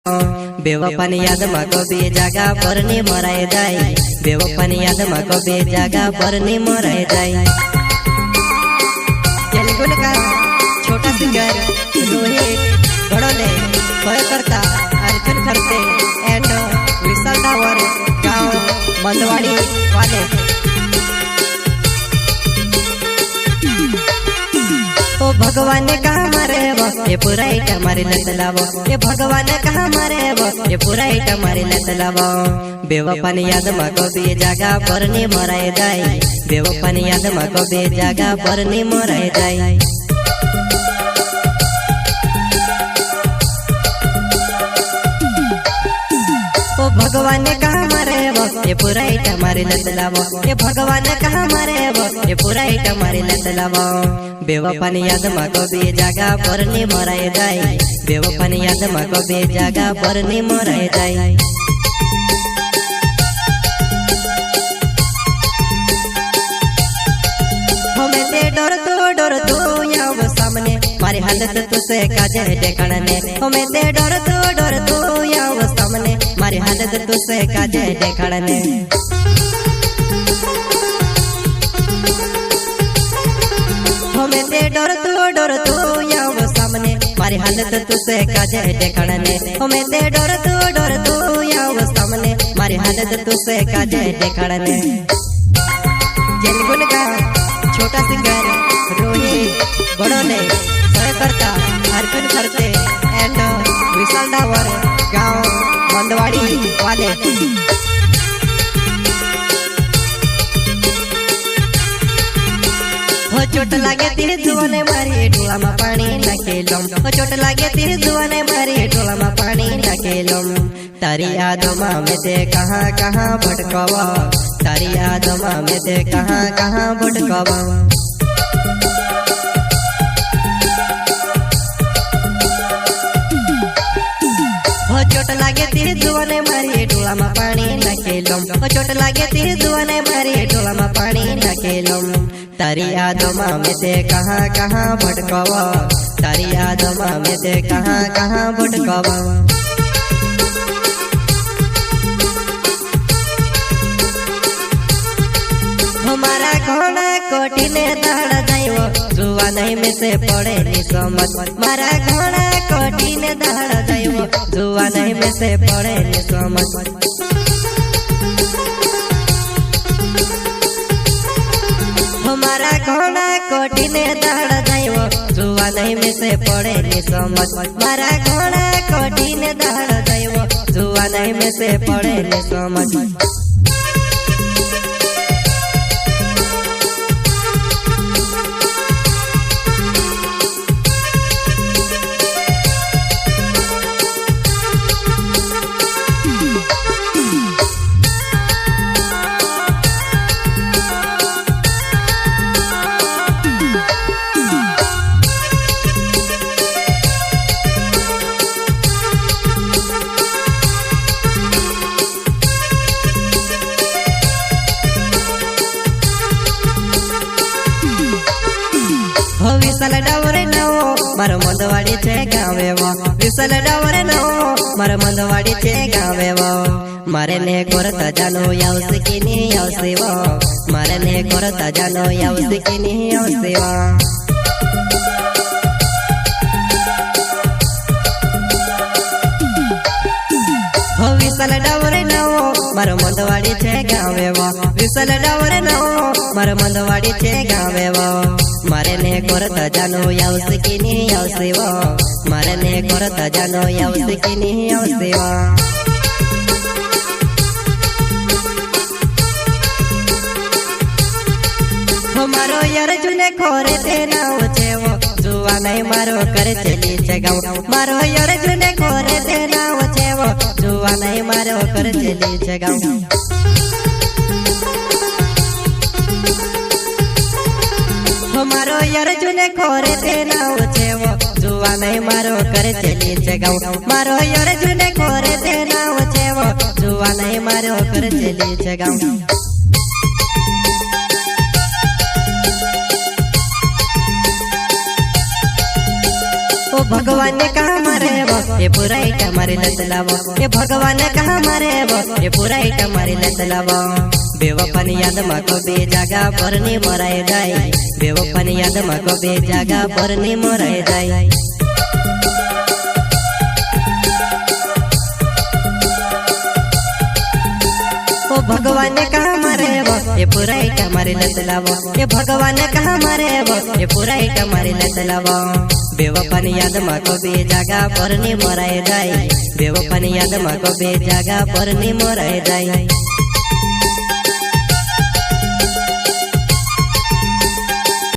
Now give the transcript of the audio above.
बेवफानी याद में कभी जागा पर नहीं मराए जाए। बेवफानी याद में कभी जागा पर नहीं मराए जाए। तेलुगु का छोटा सिंगर रोहित गड़ोले करता अर्जुन खरते एंड विशाल टावर गाँव मंदवाड़ी वाले। ओ भगवान ने कहा मारे वो ये पूरा ही हमारे लत लावो। ये भगवान ने कहा मारे वो ये पूरा ही हमारे लत लावो। बेवफानी याद में कभी जागा पर नहीं मराए जाए। बेवफानी याद में कभी जागा पर नहीं मराए जाए। ओ भगवान ने कहा मारे वो ये पूरा ही हमारे लत लावो। ये भगवान ने कहा मारे वो ये पूरा ही हमारे लत लावो। बेवफानी याद में कभी जागा पर नहीं मराए जाए। बेवफानी याद में कभी जागा पर नहीं मराए जाए। हमें ते डर तो यहाँ वो सामने मारी हालत तुझसे काजे देखने। हमें ते डर तो यहाँ वो सामने मारी हालत तुझसे काजे देखने। हमें ते डर तो यहाँ वो सामने मारी हालत तुझसे काजे देखने। हमें ते डर तो यहाँ वो सामने मारी हालत तुझसे काजे देखने। तेलुगु का छोटा सिंगर रोहित गड़ोले करता अर्जुन खरते एंड विशाल टावर गाँव मंदवाड़ी वाले। हो चोट लागे तेरे जुआने मारी टोला में पानी नकेलो। हो चोट लागे तेरे जुआने मारी टोला में पानी नकेलो। तारी यादों में ते कहाँ कहाँ भटकवा। तारी यादों में ते कहाँ कहाँ भटकवा। हो चोट लागे तेरे जुआने मारी टोला में पानी नकेलो। हो चोट लागे तेरे जुआने मारी टोला में पानी नकेलो। तारी यादों में ते कहाँ कहाँ भटकवा। तारी यादों में ते कहाँ कहाँ भटकवा। हमारा घोड़ा कोटी ने दाड़ा जाइयो जुआ नहीं में से पड़े नी समझ। मारा घोड़ा कोटी ने दाड़ा जाइयो जुआ नहीं में से पड़े नी समझ। हमारा घोड़ा कोटी ने दाड़ा जाइयो जुआ नहीं में से पड़े नी समझ। मारा घोड़ा कोटी ने दाड़ा जाइयो जुआ नहीं में से पड़े नी समझ। विशाल डावरे नो मारो मंदवाड़ी छे गावे वो। विशाल डावरे नो मारो मंदवाड़ी छे गावे वो। मारे ने करता जानो यावसे की नहीं यावसे वो। मारे ने करता जानो यावसे की नहीं यावसे वो। हो विशाल डावरे नो मारो मंदवाड़ी छे गावे वो। विशाल डावरे नो मारो मंदवाड़ी छे गावे वो। मारे ने करता जानो यावसे की नहीं यावसे वो। मारे ने करता जानो यावसे की नहीं यावसे वो। हमारो यार जुने खोरे ते नाव छे वो जुआ नहीं मारो करे चली छे गाँव। मारो यार जुने खोरे ते नाव छे वो जुआ नहीं मारो करे चली छे गाँव। हमारो यार जुने खोरे ते नाव छे वो जुआ नहीं मारो करे चली छे गाँव। मारो यार जुने खोरे ते नाव छे वो जुआ नहीं मारो करे चली छे गाँव। ओ भगवान कहाँ मारे वो ये पूरा इटा मारी लत लावो ये भगवान कहाँ मारे वो ये पूरा इटा मारी लत लावो बेवफानी याद माको बे जागा पर नी मोराए जाए बेवफानी याद माको बे जागा पर नी मोराए जाए भगवान कहाँ मारे वो ये पूरा इटा मारी लत लावो ये भगवान कहाँ मारे वो ये पूरा इटा मारी लत लावो बेवफानी याद माको बे जागा पर नी मोराए जाए बेवफानी याद माको बे जागा पर नी मोराए जाए।